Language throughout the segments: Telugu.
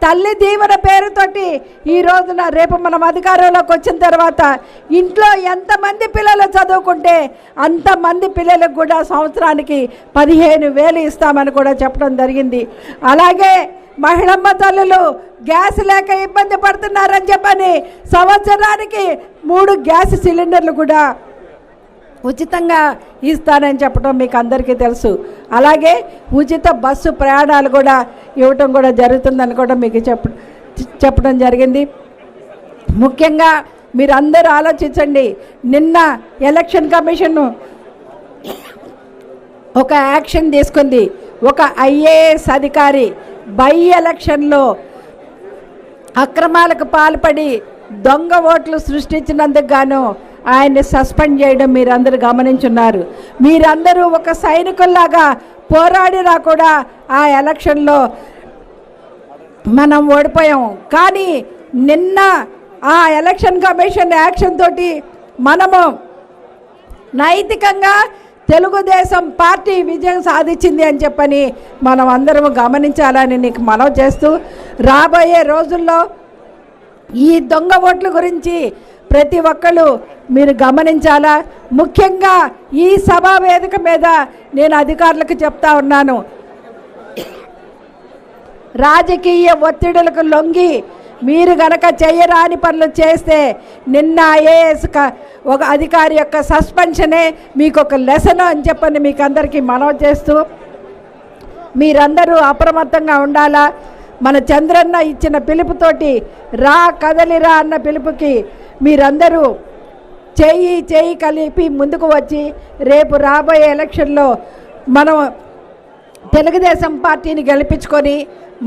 తల్లి దీవెన పేరుతోటి ఈ రోజున రేపు మనం అధికారంలోకి వచ్చిన తర్వాత ఇంట్లో ఎంతమంది పిల్లలు చదువుకుంటే అంతమంది పిల్లలకు కూడా సంవత్సరానికి 15,000 ఇస్తామని కూడా చెప్పడం జరిగింది. అలాగే మహిళమ్మ తల్లులు గ్యాస్ లేక ఇబ్బంది పడుతున్నారని చెప్పని సంవత్సరానికి 3 గ్యాస్ సిలిండర్లు కూడా ఉచితంగా ఇస్తానని చెప్పడం మీకు అందరికీ తెలుసు. అలాగే ఉచిత బస్సు ప్రయాణాలు కూడా ఇవ్వటం కూడా జరుగుతుందని కూడా మీకు చెప్పడం జరిగింది. ముఖ్యంగా మీరందరూ ఆలోచించండి. నిన్న ఎలక్షన్ కమిషన్ ఒక యాక్షన్ తీసుకుంది. ఒక IAS అధికారి బై ఎలక్షన్లో అక్రమాలకు పాల్పడి దొంగ ఓట్లు సృష్టించినందుకు గాను ఆయన్ని సస్పెండ్ చేయడం మీరందరూ గమనించున్నారు. మీరందరూ ఒక సైనికుల్లాగా పోరాడినా కూడా ఆ ఎలక్షన్లో మనం ఓడిపోయాం. కానీ నిన్న ఆ ఎలక్షన్ కమిషన్ యాక్షన్ తోటి మనము నైతికంగా తెలుగుదేశం పార్టీ విజయం సాధించింది అని చెప్పని మనం అందరం గమనించాలని నీకు మనవి చేస్తూ, రాబోయే రోజుల్లో ఈ దొంగ ఓట్ల గురించి ప్రతి ఒక్కళ్ళు మీరు గమనించాలా. ముఖ్యంగా ఈ సభా వేదిక మీద నేను అధికారులకు చెప్తా ఉన్నాను, రాజకీయ ఒత్తిడులకు లొంగి మీరు గనక చేయరాని పనులు చేస్తే నిన్న IAS ఒక అధికారి యొక్క సస్పెన్షనే మీకు ఒక లెసన్ అని చెప్పని మీకు అందరికీ మనవి చేస్తూ, మీరందరూ అప్రమత్తంగా ఉండాలా. మన చంద్రన్న ఇచ్చిన పిలుపుతోటి రా కదలిరా అన్న పిలుపుకి మీరందరూ చేయి కలిపి ముందుకు వచ్చి రేపు రాబోయే ఎలక్షన్లో మనం తెలుగుదేశం పార్టీని గెలిపించుకొని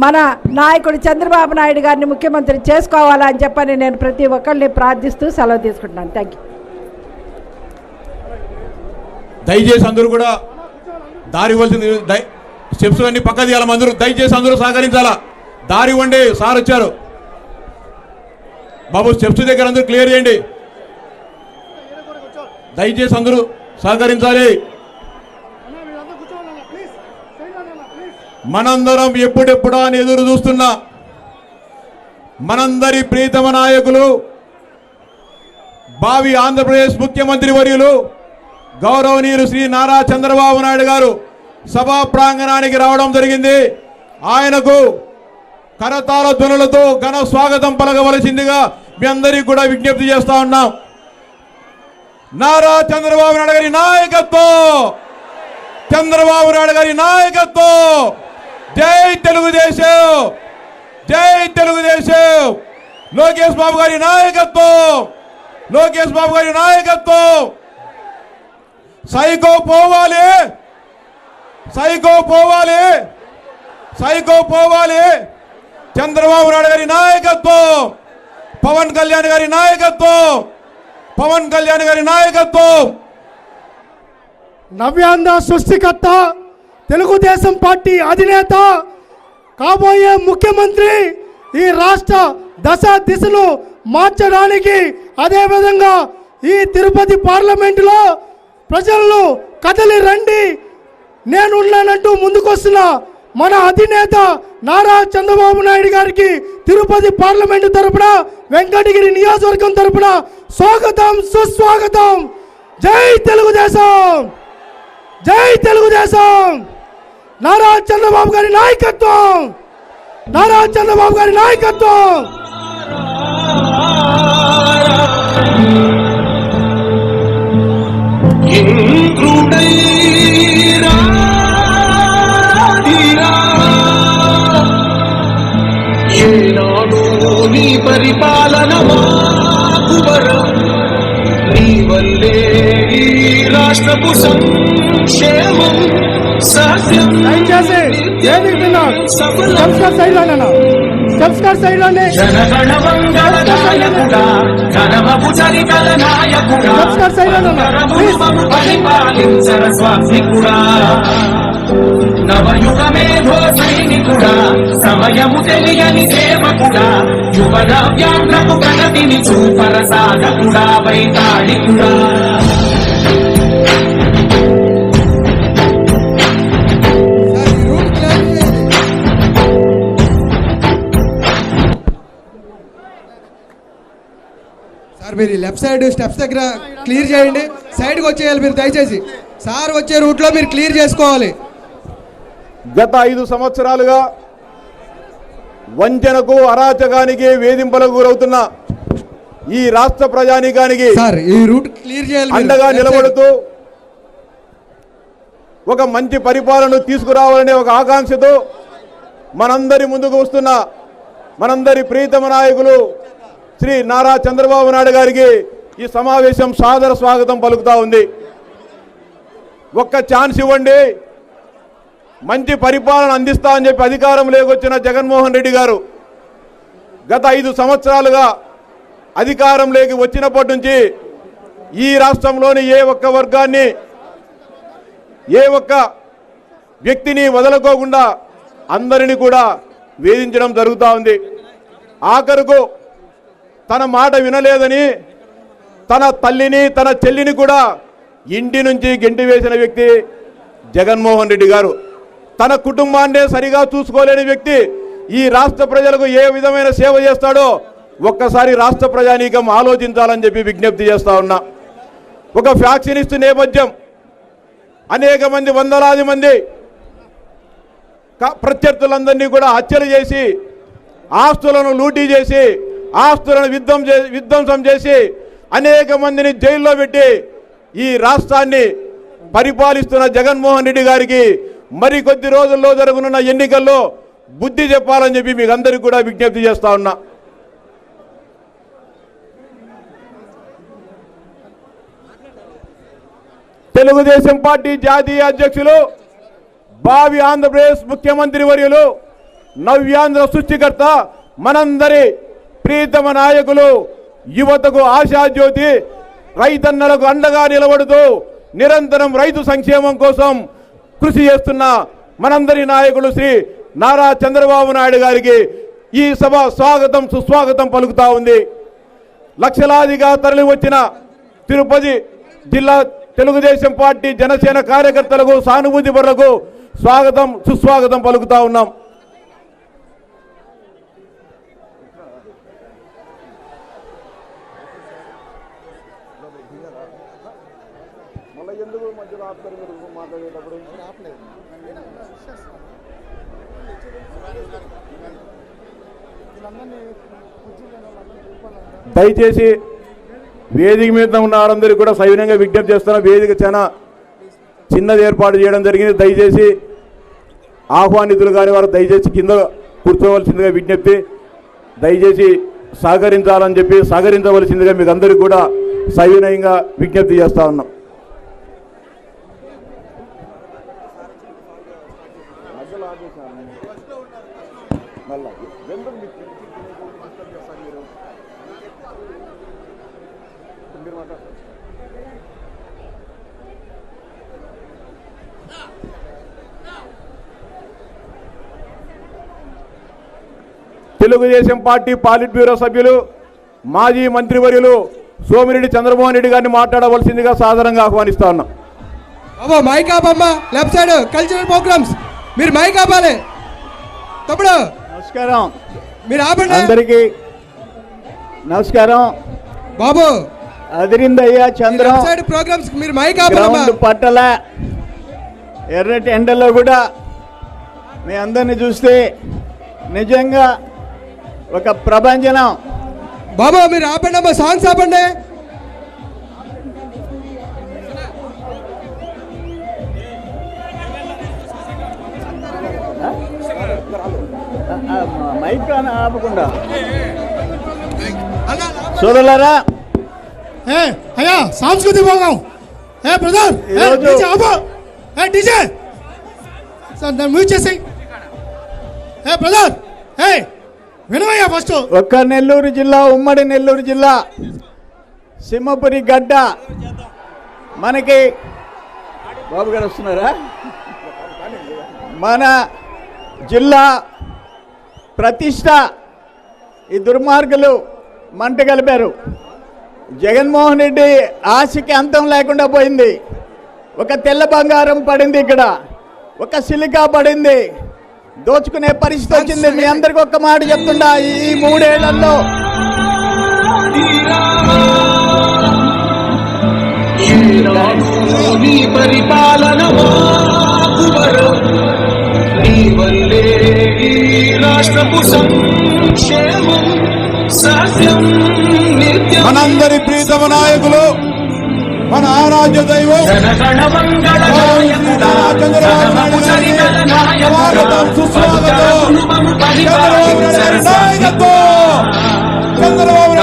మన నాయకుడు చంద్రబాబు నాయుడు గారిని ముఖ్యమంత్రి చేసుకోవాలని చెప్పని నేను ప్రతి ఒక్కరిని ప్రార్థిస్తూ సెలవు తీసుకుంటున్నాను. Thank you. దయచేసి అందరూ కూడా దారి ఇవ్వాల్సింది. స్టెప్స్ అన్ని పక్క తీయాలి. అందరూ దయచేసి అందరూ సహకరించాలా. దారి ఇవ్వండి. సార్ వచ్చారు బాబు. స్టెప్స్ దగ్గర అందరూ క్లియర్ చేయండి. దయచేసి అందరూ సహకరించాలి. మనందరం ఎప్పుడెప్పుడా అని ఎదురు చూస్తున్నా మనందరి ప్రీతమ నాయకులు భావి ఆంధ్రప్రదేశ్ ముఖ్యమంత్రి వర్యులు గౌరవనీయులు శ్రీ నారా చంద్రబాబు నాయుడు గారు సభా ప్రాంగణానికి రావడం జరిగింది. ఆయనకు కరతాళ ధ్వనులతో ఘన స్వాగతం పలకవలసిందిగా మీ అందరికీ కూడా విజ్ఞప్తి చేస్తా ఉన్నాం. నారా చంద్రబాబు నాయుడు గారి నాయకత్వం, చంద్రబాబు నాయుడు గారి నాయకత్వం. జై తెలుగుదేశం, జై తెలుగుదేశం. లోకేష్ బాబు గారి నాయకత్వం, లోకేష్ బాబు గారి నాయకత్వం. సైకో పోవాలి, సైకో పోవాలి, సైకో పోవాలి. చంద్రబాబు నాయుడు గారి నాయకత్వం, పవన్ కళ్యాణ్ గారి నాయకత్వం, పవన్ కళ్యాణ్ గారి నాయకత్వం. నవ్యాంధ్ర సృష్టికర్త, తెలుగుదేశం పార్టీ అధినేత, కాబోయే ముఖ్యమంత్రి ఈ రాష్ట్ర దిశను మార్చడానికి, అదేవిధంగా ఈ తిరుపతి పార్లమెంటులో ప్రజలను కదలి రండి నేనున్నానంటూ ముందుకొస్తున్న మన అధినేత నారా చంద్రబాబు నాయుడు గారికి తిరుపతి పార్లమెంటు తరపున, వెంకటగిరి నియోజకవర్గం తరపున స్వాగతం, సుస్వాగతం. జై తెలుగుదేశం, జై తెలుగుదేశం. నారా చంద్రబాబు గారి నాయకత్వం, నారా చంద్రబాబు గారి నాయకత్వం. నీ పరిపాలన నీ వల్లే ఈ రాష్ట్రపు సంక్షేమం సత్యం. జనగణమంగళనాయకుడా, ఘనమపు చరితల నాయకుడా, పరిపాలించర స్వామికుడా, నవయుగ మేధో సైనికుడా, సమయము తెలియని సేవకుడా, యువ నవ్యాంధ్రకు ప్రగతిని చూపర సాధకుడా, వైతాళికుడా. మీరు లెఫ్ట్ సైడ్ స్టెప్స్ దగ్గర క్లియర్ చేయండి. సైడ్కి వచ్చేయాలి మీరు దయచేసి. సార్ వచ్చే రూట్లో మీరు క్లియర్ చేసుకోవాలి. గత 5 సంవత్సరాలుగా వంచనకు, అరాచకానికి, వేధింపులకు గురవుతున్న ఈ రాష్ట్ర ప్రజానీకానికి సార్ ఈ రూట్ క్లియర్ చేయాలి. అండగా నిలబడుతూ ఒక మంచి పరిపాలన తీసుకురావాలనే ఒక ఆకాంక్షతో మనందరి ముందుకు వస్తున్న మనందరి ప్రీతమ నాయకులు శ్రీ నారా చంద్రబాబు నాయుడు గారికి ఈ సమావేశం సాదర స్వాగతం పలుకుతా ఉంది. ఒక్క ఛాన్స్ ఇవ్వండి, మంచి పరిపాలన అందిస్తా అని చెప్పి అధికారంలోకి వచ్చిన జగన్మోహన్ రెడ్డి గారు గత 5 సంవత్సరాలుగా అధికారంలోకి వచ్చినప్పటి నుంచి ఈ రాష్ట్రంలోని ఏ ఒక్క వర్గాన్ని, ఏ ఒక్క వ్యక్తిని వదలుకోకుండా అందరినీ కూడా వేధించడం జరుగుతూ ఉంది. ఆఖరుకు తన మాట వినలేదని తన తల్లిని, తన చెల్లిని కూడా ఇంటి నుంచి గెంటి వేసిన వ్యక్తి జగన్మోహన్ రెడ్డి గారు. తన కుటుంబాన్నే సరిగా చూసుకోలేని వ్యక్తి ఈ రాష్ట్ర ప్రజలకు ఏ విధమైన సేవ చేస్తాడో ఒక్కసారి రాష్ట్ర ప్రజానీకం ఆలోచించాలని చెప్పి విజ్ఞప్తి చేస్తా ఉన్నా. ఒక ఫ్యాక్షనిస్ట్ నేపథ్యం, అనేక మంది, వందలాది మంది ప్రత్యర్థులందరినీ కూడా హత్యలు చేసి, ఆస్తులను లూటీ చేసి, ఆస్తులను విధ్వంసం చేసి, అనేక మందిని జైల్లో పెట్టి ఈ రాష్ట్రాన్ని పరిపాలిస్తున్న జగన్మోహన్ రెడ్డి గారికి మరికొద్ది రోజుల్లో జరగనున్న ఎన్నికల్లో బుద్ధి చెప్పాలని చెప్పి మీకు అందరికీ కూడా విజ్ఞప్తి చేస్తా ఉన్నా. తెలుగుదేశం పార్టీ జాతీయ అధ్యక్షులు, భావి ఆంధ్రప్రదేశ్ ముఖ్యమంత్రి వర్యులు, నవ్యాంధ్ర సృష్టికర్త, మనందరి ప్రీతమ నాయకులు, యువతకు ఆశాజ్యోతి, రైతన్నలకు అండగా నిలబడుతూ నిరంతరం రైతు సంక్షేమం కోసం కృషి చేస్తున్న మనందరి నాయకులు శ్రీ నారా చంద్రబాబు నాయుడు గారికి ఈ సభ స్వాగతం, సుస్వాగతం పలుకుతా ఉంది. లక్షలాదిగా తరలి వచ్చిన తిరుపతి జిల్లా తెలుగుదేశం పార్టీ, జనసేన కార్యకర్తలకు, సానుభూతి పరులకు స్వాగతం, సుస్వాగతం పలుకుతా ఉన్నాం. దయచేసి వేదిక మీద ఉన్న వారందరికీ కూడా సవినంగా విజ్ఞప్తి చేస్తున్నా. వేదిక చాలా చిన్నది ఏర్పాటు చేయడం జరిగింది. దయచేసి ఆహ్వానితులు కాని వారు దయచేసి కింద కూర్చోవలసిందిగా విజ్ఞప్తి. దయచేసి సహకరించాలని చెప్పి సహకరించవలసిందిగా మీకు అందరికీ కూడా సవినయంగా విజ్ఞప్తి చేస్తా ఉన్నాం. తెలుగుదేశం పార్టీ పాలిట్ బ్యూరో సభ్యులు, మాజీ మంత్రివర్యులు సోమిరెడ్డి చంద్రమోహన్ రెడ్డి గారిని మాట్లాడవలసిందిగా సాధారణంగా ఆహ్వానిస్తా ఉన్నాం. బాబా మైక్ ఆపమ్మా, లెఫ్ట్ సైడ్ కల్చరల్ ప్రోగ్రామ్స్ మీరు మైక్ ఆపాలి. తమ్ముడు నమస్కారం, మీరు ఆపండి. అందరికీ నమస్కారం. బాబు అదిరిందయ్యా చంద్రం. సైడ్ ప్రోగ్రామ్స్ మీరు మైక్ ఆపమ్మా. పట్టల ఎర్రటి ఎండలో కూడా మీ అందరిని చూస్తే నిజంగా ఒక ప్రభంజనం. బాబా మీరు ఆపండి అమ్మా, సాంగ్స్ ఆపండి. మైక్ ఆపకుండా సోదరులారా, అయ్యా సాంస్కృతిక భాగం బ్రదర్ డీజే సార్ దాన్ని మ్యూట్ చేసి బ్రదర్ వినవయ్యా ఫస్ట్. ఒక్క నెల్లూరు జిల్లా, ఉమ్మడి నెల్లూరు జిల్లా సింహపురి గడ్డ మనకి బాబు గారు వస్తున్నారా? మన జిల్లా ప్రతిష్ట ఈ దుర్మార్గులు మంట కలిపారు. జగన్మోహన్ రెడ్డి ఆశకి అంతం లేకుండా పోయింది. ఒక తెల్ల బంగారం పడింది, ఇక్కడ ఒక సిలికా పడింది, దోచుకునే పరిస్థితి వచ్చింది. మీ అందరికి ఒక్క మాట చెప్తుండా, ఈ 3 ఏళ్లలో నీ పరిపాలన మాకువరం నీ వల్లే ఈ రాష్ట్రపు సంక్షేమం సత్యం నిత్యం మనందరి ప్రీతమ నాయకులు మన ఆరాధ్య దైవం జనగణ మంగళ నాయకుడా చంద్రబాబు చరితల నాయకుడా సుస్వాగతం చంద్రబాబు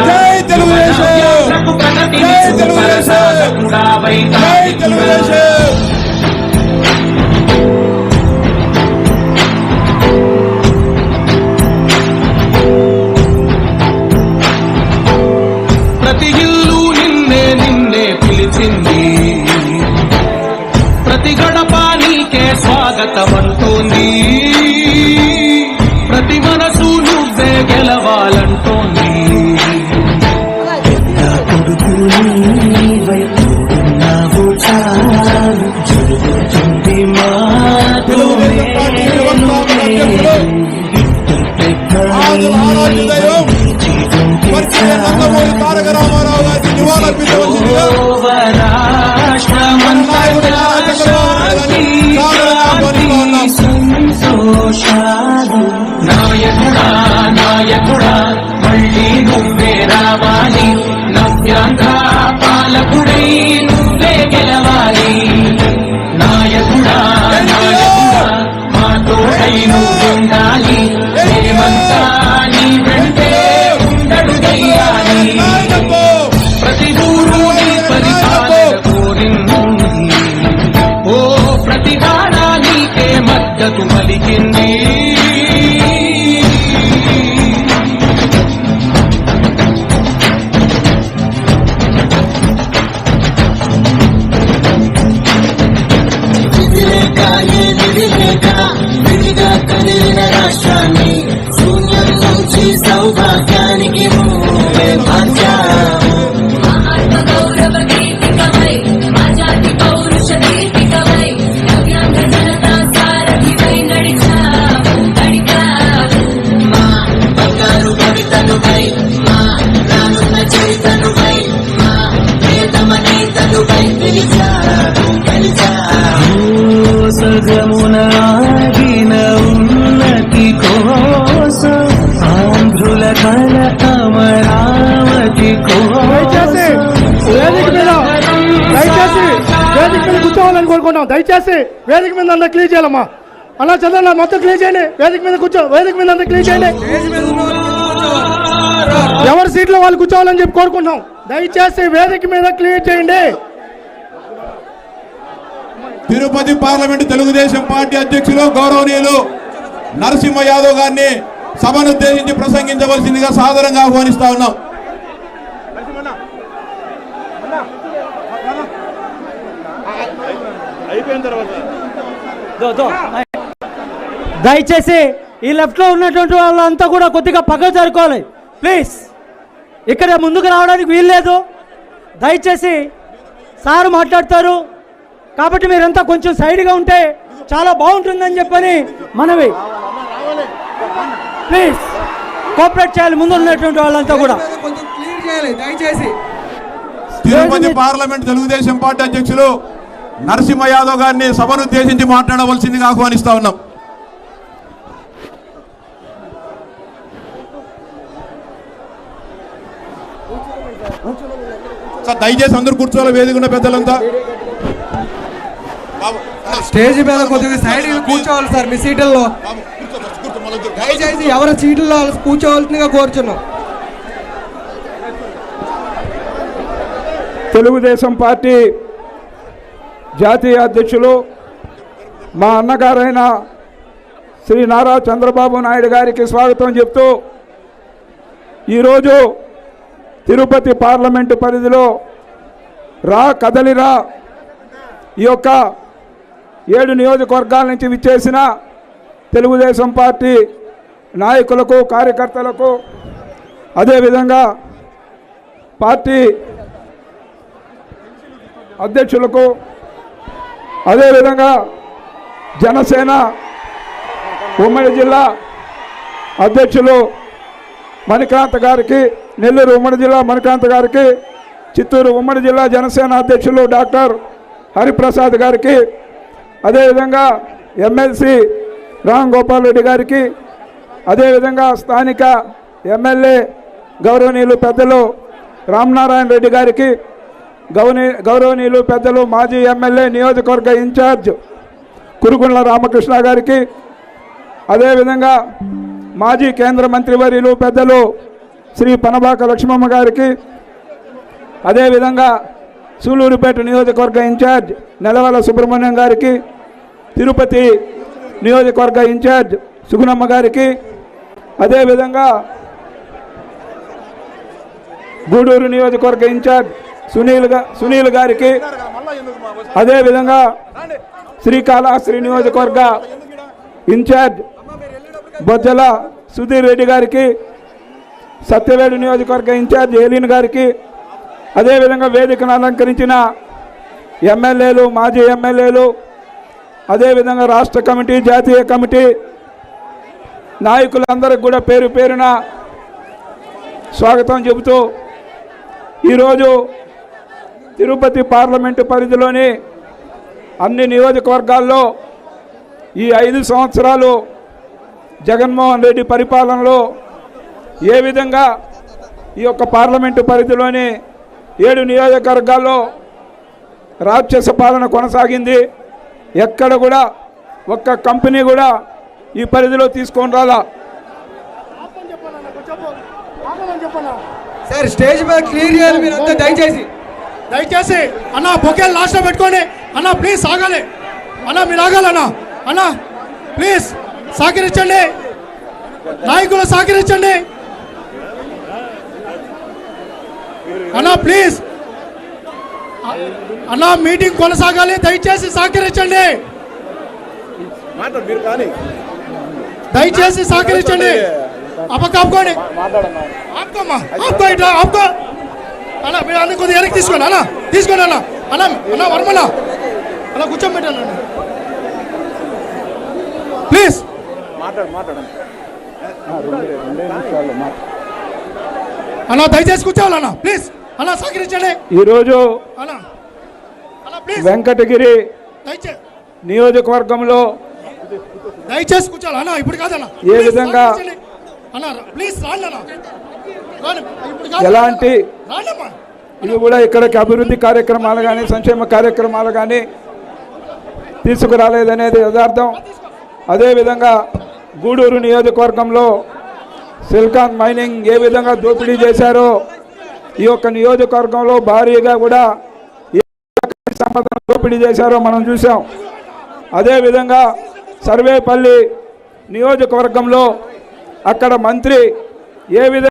జై తెలుగుదేశం జై తెలుగుదేశం జై తెలుగుదేశం. ప్రతి ఇల్లు నిన్నే నిన్నే పిలిచింది ప్రతి గడప నీకే స్వాగతమంటోంది ప్రతి మనసు నువ్వే గెలవాలంటోంది తెలుగుదేశం పార్టీ వ్యవస్థాపక అధ్యక్షులు ఆరాధ్య దైవం వర్గీయ నందమూరి తారక రామారావు గారికి నివాళులర్పించవలసిందిగా నాయకుడు నారా చంద్రబాబు నాయుడు గారిని సాదరంగా ఆహ్వానిస్తా ఉన్నాం. నాయకుడా నాయకుడా మళ్ళీ నువ్వే రావాలి నవ్యాంధ్ర పాలకుడై నువ్వే గెలవాలి నాయకుడా నాయకుడా మా తోడై నువ్వుండాలి మేమంతా నీ వెంటే ఉండడు దయ్యాలి ప్రతి ఊరు నీ పరిపాలన కోరింది ఓ ప్రతి వాడ నీకే మద్దతు పలికింది విడిగా కలిగిన రాష్ట్రాన్ని శూన్యం నుంచి సౌభాగ్యానికి మార్చాము గౌరవ గీతికమై మా జాతి పౌరుష దీపికమై నవ్యాంగ జనతా సారథివై నడిచావు మా బంగారు కవితనుపై మా రానున్న చరితనుపై మా ప్రియతమ నేతనుపై పిలిచారు సగమున ఆగిన ఉన్నతి కోసం ఆంధ్రుల కల అమరావతి దయచేసి వేదిక మీద కూర్చోవాలని కోరుకుంటాం. దయచేసి వేదిక మీద అంతా క్లీన్ చేయాలమ్మా. అలా చంద్రన్న మొత్తం క్లీన్ చేయండి. వేదిక మీద వేదిక మీద అంతా క్లీన్ చేయండి. ఎవరి సీట్లో వాళ్ళు కూర్చోవాలని చెప్పి కోరుకుంటాం. దయచేసి వేదిక మీద క్లీన్ చేయండి. తిరుపతి పార్లమెంటు తెలుగుదేశం పార్టీ అధ్యక్షులు గౌరవనీయులు నరసింహ యాదవ్ గారిని సభను ఉద్దేశించి ప్రసంగించవలసిందిగా సాదరంగా ఆహ్వానిస్తా ఉన్నాం. దయచేసి ఈ లెఫ్ట్ లో ఉన్నటువంటి వాళ్ళంతా కూడా కొద్దిగా పక్క జరుపుకోవాలి ప్లీజ్. ఇక్కడ ముందుకు రావడానికి వీల్లేదు. దయచేసి సార్ మాట్లాడతారు కాబట్టి మీరంతా కొంచెం సైడ్గా ఉంటే చాలా బాగుంటుందని చెప్పని మనవి. ప్లీజ్ కోఆపరేట్ చేయాలి ముందు ఉన్నటువంటి వాళ్ళంతా కూడా. కొంచెం క్లియర్ చేయాలి దయచేసి. తిరుపతి పార్లమెంట్ తెలుగుదేశం పార్టీ అధ్యక్షులు నరసింహ యాదవ్ గారిని సభను ఉద్దేశించి మాట్లాడవలసిందిగా ఆహ్వానిస్తా ఉన్నాం. సార్ దయచేసి అందరూ కూర్చోవాలి. వేదిక ఉన్న పెద్దలంతా స్టేజ్ మీద కొద్దిగా సైడ్ కూర్చోవాలి సార్ మీ సీట్లలో. దయచేసి ఎవరి సీట్లలో కూర్చోవాల్సిందిగా కోరుచున్నాం. తెలుగుదేశం పార్టీ జాతీయ అధ్యక్షులు మా అన్నగారైన శ్రీ నారా చంద్రబాబు నాయుడు గారికి స్వాగతం చెప్తూ ఈరోజు తిరుపతి పార్లమెంటు పరిధిలో రా కదలిరా ఈ యొక్క 7 నియోజకవర్గాల నుంచి విచ్చేసిన తెలుగుదేశం పార్టీ నాయకులకు కార్యకర్తలకు అదేవిధంగా పార్టీ అధ్యక్షులకు అదేవిధంగా జనసేన ఉమ్మడి జిల్లా అధ్యక్షులు మణికాంత్ గారికి నెల్లూరు ఉమ్మడి జిల్లా మణికాంత్ గారికి, చిత్తూరు ఉమ్మడి జిల్లా జనసేన అధ్యక్షులు డాక్టర్ హరిప్రసాద్ గారికి, అదేవిధంగా ఎమ్మెల్సీ రామ్ గోపాల్ రెడ్డి గారికి, అదేవిధంగా స్థానిక ఎమ్మెల్యే గౌరవనీయులు పెద్దలు రామనారాయణ రెడ్డి గారికి, గౌరవనీయులు పెద్దలు మాజీ ఎమ్మెల్యే నియోజకవర్గ ఇన్ఛార్జ్ కురుగుండ్ల రామకృష్ణ గారికి, అదేవిధంగా మాజీ కేంద్ర మంత్రివర్యులు పెద్దలు శ్రీ పనబాక లక్ష్మమ్మ గారికి, అదేవిధంగా సూలూరుపేట నియోజకవర్గ ఇన్ఛార్జ్ నెలవల సుబ్రహ్మణ్యం గారికి, తిరుపతి నియోజకవర్గ ఇన్ఛార్జ్ సుగుణమ్మ గారికి, అదేవిధంగా గూడూరు నియోజకవర్గ ఇన్ఛార్జ్ సునీల్ గారికి, అదేవిధంగా శ్రీకాళహస్తి నియోజకవర్గ ఇన్ఛార్జ్ బొజ్జల సుధీర్ రెడ్డి గారికి, సత్యవేడు నియోజకవర్గ ఇన్ఛార్జ్ ఏలీన్ గారికి, అదేవిధంగా వేదికను అలంకరించిన ఎమ్మెల్యేలు, మాజీ ఎమ్మెల్యేలు, అదేవిధంగా రాష్ట్ర కమిటీ, జాతీయ కమిటీ నాయకులందరికీ కూడా పేరు పేరున స్వాగతం చెబుతూ ఈరోజు తిరుపతి పార్లమెంటు పరిధిలోని అన్ని నియోజకవర్గాల్లో ఈ 5 సంవత్సరాలు జగన్మోహన్ రెడ్డి పరిపాలనలో ఏ విధంగా ఈ యొక్క పార్లమెంటు పరిధిలోని 7 నియోజకవర్గాల్లో రాక్షస పాలన కొనసాగింది. ఎక్కడ కూడా ఒక్క కంపెనీ కూడా ఈ పరిధిలో తీసుకొని రాలా. సార్ స్టేజ్ మీద క్లియర్ చేయాలి మీరు అంతా, దయచేసి అన్న బొకేలు లాస్ట్లో పెట్టుకోండి అన్న, ప్లీజ్ ఆగాలి అన్న, మీరు ఆగాలన్నా అన్న, ప్లీజ్ సహకరించండి, నాయకులు సహకరించండి అన్న, ప్లీజ్ అన్న, మీటింగ్ కొనసాగాలి, దయచేసి సహకరించండి, దయచేసి సహకరించండి. ఆపుకోండి, ఆపుకోమ్మా, ఆపుకో, ఇట్లా ఆపుకో అన్న, మీరు అన్ని కొద్దిగా వెనక్కి తీసుకోండి అన్న, తీసుకోండి అన్న, అన్న అన్న వర్మల అలా కూర్చోబెట్టాను ప్లీజ్. అన్న దయచేసి కూర్చోవాలన్న, ప్లీజ్ అన్న, సహకరించండి. ఈరోజు అన్న అన్న ప్లీజ్ వెంకటగిరి దయచేసి నియోజకవర్గంలో దయచేసి కూర్చోవాలి అన్న, ఇప్పుడు కాదన్న, ఏ విధంగా అన్న ప్లీజ్ రాండి అన్న, ఎలాంటి రాండమ్మా. ఇది కూడా ఇక్కడికి అభివృద్ధి కార్యక్రమాలు కానీ సంక్షేమ కార్యక్రమాలు కానీ తీసుకురాలేదనేది యథార్థం. అదేవిధంగా గూడూరు నియోజకవర్గంలో సిలికాన్ మైనింగ్ ఏ విధంగా దోపిడీ చేశారో ఈ యొక్క నియోజకవర్గంలో భారీగా కూడా సంపదన దోపిడీ చేశారో మనం చూసాం. అదేవిధంగా సర్వేపల్లి నియోజకవర్గంలో అక్కడ మంత్రి ఏ విధంగా